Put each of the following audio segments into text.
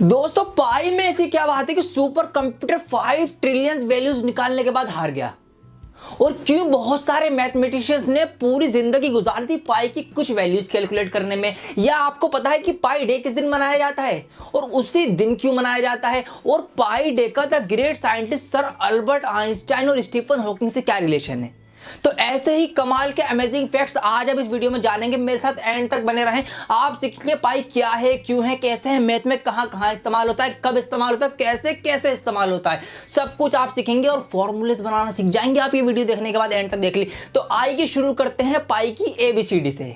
दोस्तों पाई में ऐसी क्या बात है कि सुपर कंप्यूटर 5 ट्रिलियन वैल्यूज निकालने के बाद हार गया। और क्यों बहुत सारे मैथमेटिशियंस ने पूरी जिंदगी गुजार दी पाई की कुछ वैल्यूज कैलकुलेट करने में। या आपको पता है कि पाई डे किस दिन मनाया जाता है और उसी दिन क्यों मनाया जाता है, और पाई डे का the great scientist sir Albert Einstein और स्टीफन हॉकिंग से क्या रिलेशन है। तो ऐसे ही कमाल के अमेजिंग फैक्ट्स आज आप इस वीडियो में जानेंगे। मेरे साथ एंड तक बने रहें। आप सीखेंगे पाई क्या है, क्यों है, कैसे है, मैथ में कहां कहां इस्तेमाल होता है, कब इस्तेमाल होता है, कैसे कैसे इस्तेमाल होता है, सब कुछ आप सीखेंगे और फॉर्मूलेस बनाना सीख जाएंगे आप ये वीडियो देखने के बाद। एंड तक देख ली तो आइए शुरू करते हैं पाई की ABCD से।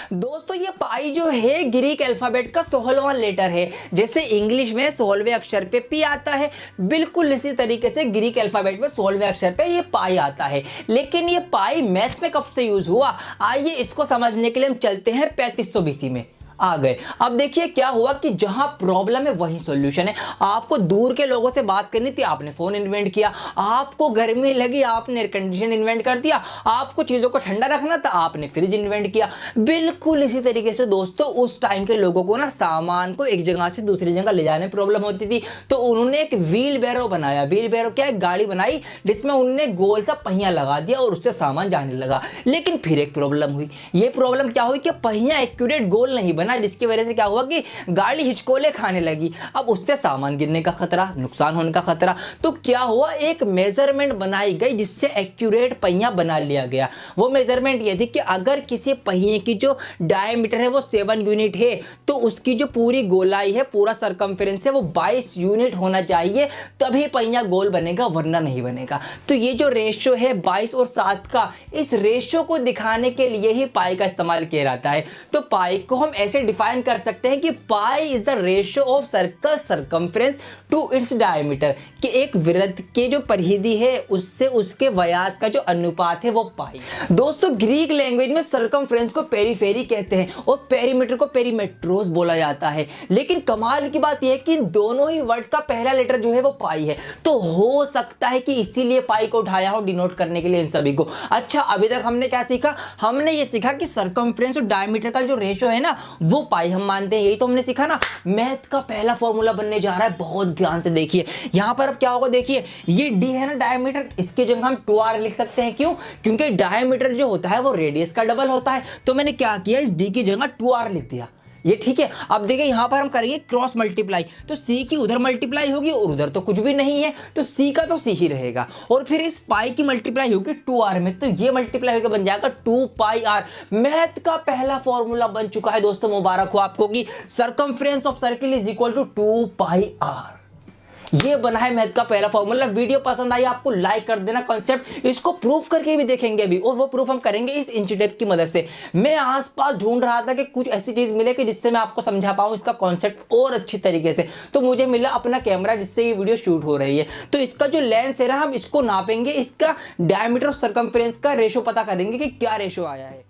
दोस्तों ये पाई जो है ग्रीक अल्फाबेट का 16वां लेटर है। जैसे इंग्लिश में 16वें अक्षर पे पी आता है, बिल्कुल इसी तरीके से ग्रीक अल्फाबेट में 16वें अक्षर पे ये पाई आता है। लेकिन ये पाई मैथ में कब से यूज हुआ, आइए इसको समझने के लिए हम चलते हैं 3500 BC में आ गए। अब देखिए क्या हुआ कि जहां प्रॉब्लम है वहीं सॉल्यूशन है। आपको दूर के लोगों से बात करनी थी, आपने फोन इन्वेंट किया। आपको गर्मी लगी, आपने एयर कंडीशन इन्वेंट कर दिया। आपको चीजों को ठंडा रखना था, आपने फ्रिज इन्वेंट किया। बिल्कुल इसी तरीके से दोस्तों उस टाइम के लोगों को ना सामान को एक जगह से दूसरी जगह ले जाने में प्रॉब्लम होती थी, तो उन्होंने एक व्हील बैरो बनाया। व्हील बैरो क्या है, गाड़ी बनाई जिसमें उन्होंने गोल सा पहिया लगा दिया और उससे सामान जाने लगा। लेकिन फिर एक प्रॉब्लम हुई। ये प्रॉब्लम क्या हुई कि पहिया एक्यूरेट गोल नहीं बना, जिसकी वजह से क्या हुआ कि गाड़ी हिचकोले खाने लगी। अब उससे सामान गिरने का खतरा, नुकसान होने का खतरा। तो क्या हुआ, एक मेजरमेंट बनाई गई जिससे एक्यूरेट पहिया बना लिया गया। वो मेजरमेंट ये थी कि अगर किसी पहिए की जो डायमीटर है वो 7 यूनिट है, तो उसकी जो पूरी गोलाई है, पूरा सरकमफेरेंस है, वो 22 यूनिट होना चाहिए, तभी पहिया गोल बनेगा, वरना नहीं बनेगा। तो ये जो रेशियो है 22 और 7 का, इस रेशियो को दिखाने के लिए ही पाई का इस्तेमाल किया जाता है। तो पाई को हम ऐसे डिफाइन कर सकते हैं कि pi is the ratio of circle circumference to its diameter, कि एक वृत्त के जो परिधि है उससे उसके व्यास का जो अनुपात है वो पाई। दोस्तों ग्रीक लैंग्वेज में सरकमफ्रेंस को पेरीफेरी कहते हैं और पेरीमीटर को पेरीमेट्रोस बोला जाता है। लेकिन कमाल की बात यह है कि दोनों ही वर्ड का पहला लेटर जो है वो पाई है। तो हो सकता है कि इसीलिए पाई को उठाया हो डिनोट करने के लिए इन सभी को। अच्छा अभी तक हमने क्या सीखा, हमने ये सीखा कि सरकमफ्रेंस और डायमीटर का जो रेशियो है ना वो पाई हम मानते हैं, यही तो हमने सीखा ना। मैथ का पहला फॉर्मूला बनने जा रहा है, बहुत ध्यान से देखिए। यहां पर अब क्या होगा, देखिए ये d है ना डायमीटर, इसके जगह हम 2r लिख सकते हैं। क्यों, क्योंकि डायमीटर जो होता है वो रेडियस का डबल होता है। तो मैंने क्या किया, इस d की जगह 2r लिख दिया, ये ठीक है। अब देखिए यहां पर हम करेंगे क्रॉस मल्टीप्लाई, तो c की उधर मल्टीप्लाई होगी और उधर तो कुछ भी नहीं है, तो c का तो c ही रहेगा। और फिर इस पाई की मल्टीप्लाई होगी 2r में, तो ये मल्टीप्लाई होकर बन जाएगा 2πr। मैथ का पहला फॉर्मूला बन चुका है दोस्तों, मुबारक हो आपको कि circumference of circle is equal to 2πr। ये बना है मैथ का पहला फॉर्मूला। वीडियो पसंद आई आपको लाइक कर देना। कॉन्सेप्ट इसको प्रूफ करके भी देखेंगे अभी, और वो प्रूफ हम करेंगे इस इंची टेप की मदद से। मैं आसपास ढूंढ रहा था कि कुछ ऐसी चीज मिले कि जिससे मैं आपको समझा पाऊं इसका कॉन्सेप्ट और अच्छी तरीके से, तो मुझे मिला अपना कैमरा जिससे ये वीडियो शूट हो रही है। तो इसका जो लेंस है ना, हम इसको नापेंगे, इसका डायमीटर और सरकमफ्रेंस का रेशो पता करेंगे कि क्या रेशो आया है।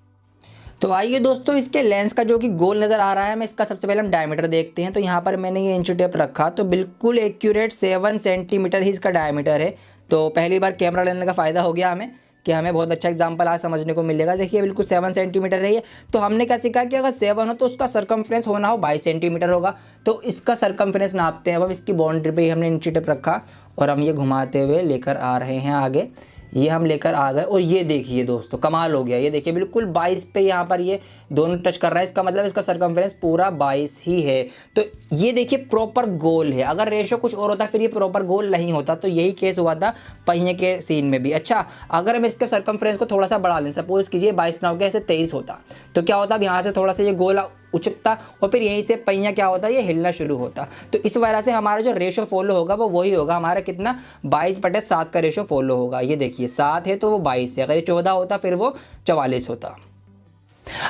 तो आइए दोस्तों इसके लेंस का जो कि गोल नज़र आ रहा है, मैं इसका सबसे पहले हम डायमीटर देखते हैं। तो यहाँ पर मैंने ये इंची टेप रखा, तो बिल्कुल एक्यूरेट 7 सेंटीमीटर ही इसका डायमीटर है। तो पहली बार कैमरा लेने का फ़ायदा हो गया हमें कि हमें बहुत अच्छा एग्जांपल आज समझने को मिलेगा। देखिए बिल्कुल 7 सेंटीमीटर है ये। तो हमने क्या सीखा कि अगर 7 हो तो उसका सरकमफ्रेंस होना हो 22 सेंटीमीटर होगा। तो इसका सरकमफ्रेंस नापते हैं। अब इसकी बाउंड्री पे ही हमने इंची टेप रखा और हम ये घुमाते हुए लेकर आ रहे हैं आगे। ये हम लेकर आ गए और ये देखिए दोस्तों कमाल हो गया। ये देखिए बिल्कुल 22 पे यहाँ पर ये दोनों टच कर रहा है, इसका मतलब इसका सरकमफ्रेंस पूरा 22 ही है। तो ये देखिए प्रॉपर गोल है। अगर रेशो कुछ और होता फिर ये प्रॉपर गोल नहीं होता। तो यही केस हुआ था पहिए के सीन में भी। अच्छा अगर हम इसके सरकमफ्रेंस को थोड़ा सा बढ़ा लें, सपोज कीजिए 22 ना हो गया, ऐसे 23 होता, तो क्या होता, अब यहाँ से थोड़ा सा ये गोल उचकता और फिर यहीं से पहिया क्या होता है, ये हिलना शुरू होता। तो इस वजह से हमारा जो रेशो फॉलो होगा वो वही होगा, हमारा कितना 22/7 का रेशो फॉलो होगा। ये देखिए 7 है तो वो 22 है, अगर ये 14 होता फिर वो 44 होता।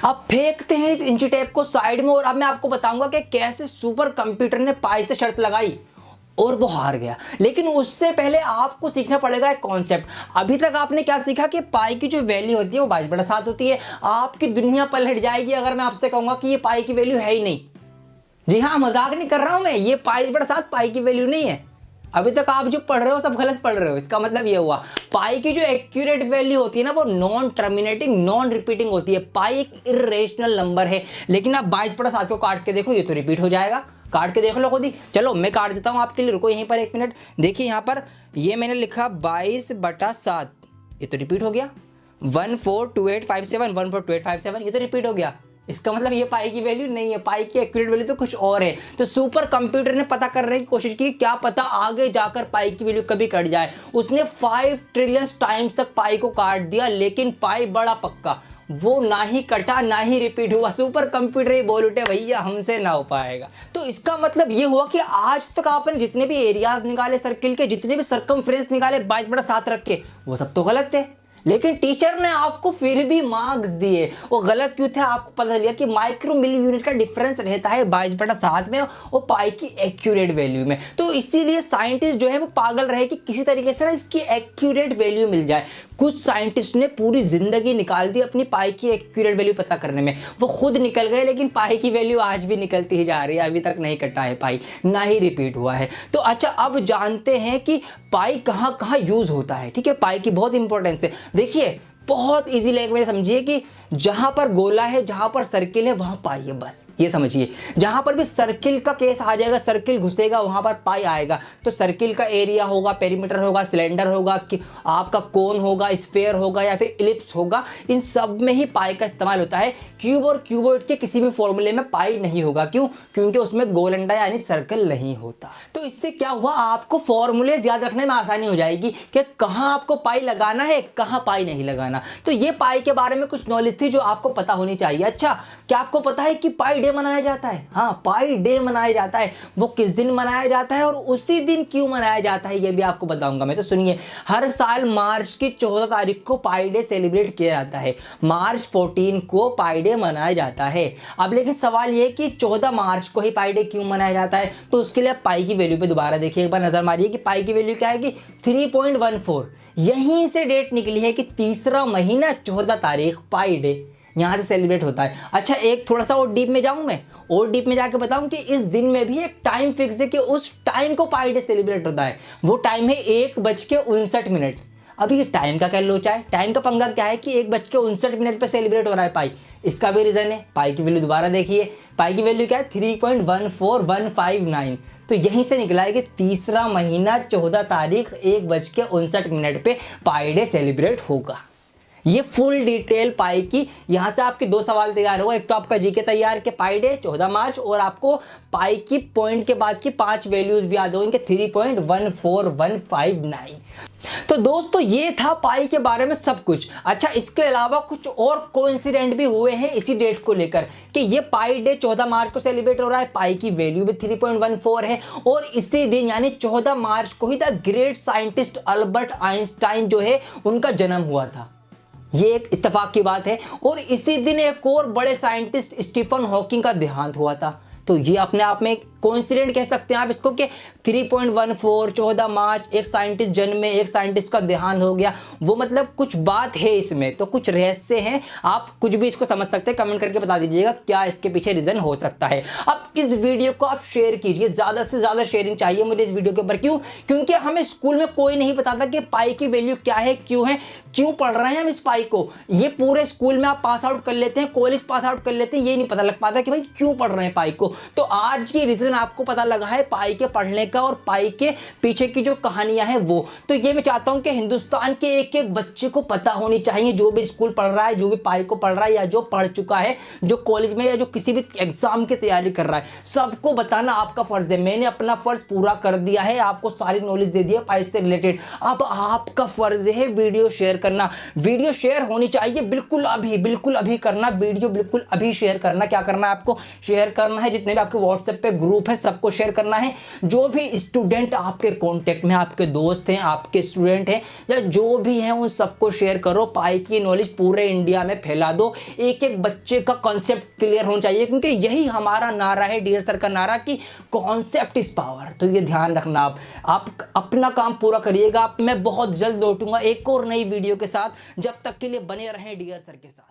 अब फेंकते हैं इस इंची टेप को साइड में और अब मैं आपको बताऊंगा कि कैसे सुपर कंप्यूटर ने पाई से शर्त लगाई और वो हार गया। लेकिन उससे पहले आपको सीखना पड़ेगा एक कॉन्सेप्ट। अभी तक आपने क्या सीखा कि पाई की जो वैल्यू होती है वो 22/7 होती है। आपकी दुनिया पलट जाएगी अगर मैं आपसे कहूंगा कि ये पाई की वैल्यू है ही नहीं। जी हाँ, मजाक नहीं कर रहा हूं मैं, ये 22/7 पाई की वैल्यू नहीं है। अभी तक आप जो पढ़ रहे हो सब गलत पढ़ रहे हो। इसका मतलब ये हुआ पाई की जो एक्यूरेट वैल्यू होती है ना वो नॉन टर्मिनेटिंग नॉन रिपीटिंग होती है। पाई एक इर्रेशनल नंबर है, लेकिन आप 22/7 को काट के देखो ये तो रिपीट हो जाएगा। काट के देख लो खुद ही। चलो मैं काट देता हूँ आपके लिए, रुको यहीं पर 1 मिनट। देखिए यहाँ पर ये मैंने लिखा 22/7, ये तो रिपीट हो गया। 142857 142857 ये तो रिपीट हो गया। इसका मतलब ये पाई की वैल्यू नहीं है, पाई की एक्यूरेट वैल्यू तो कुछ और है। तो सुपर कंप्यूटर ने पता करने की कोशिश की, क्या पता आगे जाकर पाई की वैल्यू कभी कट जाए। उसने 5 ट्रिलियन टाइम्स तक पाई को काट दिया, लेकिन पाई बड़ा पक्का, वो ना ही कटा ना ही रिपीट हुआ। सुपर कंप्यूटर ही बोल उठे भैया हमसे ना हो पाएगा। तो इसका मतलब ये हुआ कि आज तक आपने जितने भी एरियाज निकाले सर्किल के, जितने भी सरकमफ्रेंस निकाले 22/7 रख के, वो सब तो गलत थे। लेकिन टीचर ने आपको फिर भी मार्क्स दिए। वो गलत क्यों थे आपको पता चलिए कि माइक्रो मिली यूनिट का डिफरेंस रहता है 22/7 में और पाई की एक्यूरेट वैल्यू में। तो इसीलिए साइंटिस्ट जो है वो पागल रहे कि किसी तरीके से ना इसकी एक्यूरेट वैल्यू मिल जाए। कुछ साइंटिस्ट ने पूरी जिंदगी निकाल दी अपनी पाई की एक्यूरेट वैल्यू पता करने में। वो खुद निकल गए, लेकिन पाई की वैल्यू आज भी निकलती ही जा रही है। अभी तक नहीं कटा है पाई, ना ही रिपीट हुआ है। तो अच्छा अब जानते हैं कि पाई कहाँ कहाँ यूज होता है। ठीक है, पाई की बहुत इंपॉर्टेंस है। देखिए बहुत इजी लैंग्वेज में समझिए कि जहां पर गोला है, जहां पर सर्किल है, वहां पाई है, बस ये समझिए। जहां पर भी सर्किल का केस आ जाएगा, सर्किल घुसेगा, वहां पर पाई आएगा। तो सर्किल का एरिया होगा, पेरीमीटर होगा, सिलेंडर होगा, कि आपका कोन होगा, स्फेयर होगा या फिर इलिप्स होगा, इन सब में ही पाई का इस्तेमाल होता है। क्यूब और क्यूबॉइड के किसी भी फॉर्मूले में पाई नहीं होगा। क्यों? क्योंकि उसमें गोल अंडा यानी सर्कल नहीं होता। तो इससे क्या हुआ, आपको फॉर्मूलेज याद रखने में आसानी हो जाएगी कि कहां आपको पाई लगाना है, कहां पाई नहीं लगाना। तो ये पाई के बारे में कुछ नॉलेज थी जो आपको पता होनी चाहिए। अच्छा, क्या आपको पता है कि पाई डे मनाया जाता है? हाँ, पाई डे मनाया जाता है। वो किस दिन मनाया जाता है और उसी दिन क्यों मनाया जाता है ये भी आपको बताऊंगा मैं। तो सुनिए, हर साल मार्च की 14 तारीख को पाई डे सेलिब्रेट किया जाता है। मार्च 14 को पाई डे मनाया जाता है। अब लेकिन सवाल ये कि 14 मार्च को ही पाई डे क्यों मनाया जाता है? तो उसके लिए आप पाई की वैल्यू पे दोबारा देखिए, एक बार नजर मारिए कि पाई की वैल्यू क्या है कि 3.14। यहीं से डेट निकली है कि तीसरा महीना 14 तारीख पाई डे यहां से सेलिब्रेट होता है। अच्छा, एक थोड़ा सा और डीप में जाऊं मैं, और डीप में जाके बताऊं कि इस दिन में भी एक टाइम फिक्स है कि उस टाइम को पाई डे सेलिब्रेट होता है। वो टाइम है 1:59। अभी ये टाइम का क्या लोचा है, टाइम का पंगा क्या है कि 1:59 पे सेलिब्रेट हो रहा है पाई। इसका भी रीजन है। पाई की वैल्यू दोबारा देखिए, पाई की वैल्यू क्या है 3.14159। तो यहीं से निकला है कि तीसरा महीना 14 तारीख 1:59 पे पाई डे सेलिब्रेट होगा। ये फुल डिटेल पाई की। यहां से आपके 2 सवाल तैयार होगा। एक तो आपका जीके तैयार के पाई डे 14 मार्च, और आपको पाई की पॉइंट के बाद की 5 वैल्यूज भी याद होंगे 3.14159। तो दोस्तों ये था पाई के बारे में सब कुछ। अच्छा, इसके अलावा कुछ और कोइंसिडेंट भी हुए हैं इसी डेट को लेकर कि ये पाई डे 14 मार्च को सेलिब्रेट हो रहा है। पाई की वैल्यू भी 3.14 है, और इसी दिन यानी 14 मार्च को ही the great scientist Albert Einstein जो है उनका जन्म हुआ था। ये एक इत्तेफाक की बात है। और इसी दिन एक और बड़े साइंटिस्ट स्टीफन हॉकिंग का देहांत हुआ था। तो ये अपने आप में कोइंसिडेंट कह सकते हैं आप इसको कि 3.14 14 मार्च एक साइंटिस्ट जन्म में, एक साइंटिस्ट का देहांत हो गया। वो मतलब कुछ बात है इसमें, तो कुछ रहस्य हैं। आप कुछ भी इसको समझ सकते हैं, कमेंट करके बता दीजिएगा क्या इसके पीछे रीजन हो सकता है। अब इस वीडियो को आप शेयर कीजिए, ज्यादा से ज्यादा शेयरिंग चाहिए मुझे इस वीडियो के ऊपर। क्यों? क्योंकि हमें स्कूल में कोई नहीं बताता कि पाई की वैल्यू क्या है, क्यों पढ़ रहे हैं हम इस पाई को। ये पूरे स्कूल में आप पास आउट कर लेते हैं, कॉलेज पास आउट कर लेते हैं, ये नहीं पता लग पाता कि भाई क्यों पढ़ रहे हैं पाई को। तो आज की रीजन आपको पता लगा है पाई के पढ़ने का और पाई के पीछे की जो कहानियां हैं वो। तो ये मैं चाहता हूं कि हिंदुस्तान के एक एक बच्चे को पता होनी चाहिए, जो भी स्कूल पढ़ रहा है, जो भी पाई को पढ़ रहा है या जो पढ़ चुका है, जो कॉलेज में या जो किसी भी एग्जाम की तैयारी कर रहा है, सबको बताना आपका फर्ज है। मैंने अपना फर्ज पूरा कर दिया है, आपको सारी नॉलेज दे दी है पाई से रिलेटेड। अब आपका फर्ज है वीडियो शेयर करना। वीडियो शेयर होनी चाहिए बिल्कुल अभी करना। वीडियो बिल्कुल अभी शेयर करना। क्या करना है आपको? शेयर करना है, जितने भी आपके व्हाट्सएप पे ग्रुप है सबको शेयर करना है। जो भी स्टूडेंट आपके कांटेक्ट में, आपके दोस्त हैं, आपके स्टूडेंट हैं या जो भी हैं, उन सबको शेयर करो। पाई की नॉलेज पूरे इंडिया में फैला दो। एक एक बच्चे का कॉन्सेप्ट क्लियर होना चाहिए, क्योंकि यही हमारा नारा है, डियर सर का नारा कि कॉन्सेप्ट इज पावर। तो ये ध्यान रखना। आप अपना काम पूरा करिएगा। मैं बहुत जल्द लौटूंगा एक और नई वीडियो के साथ। जब तक के लिए बने रहें डियर सर के साथ।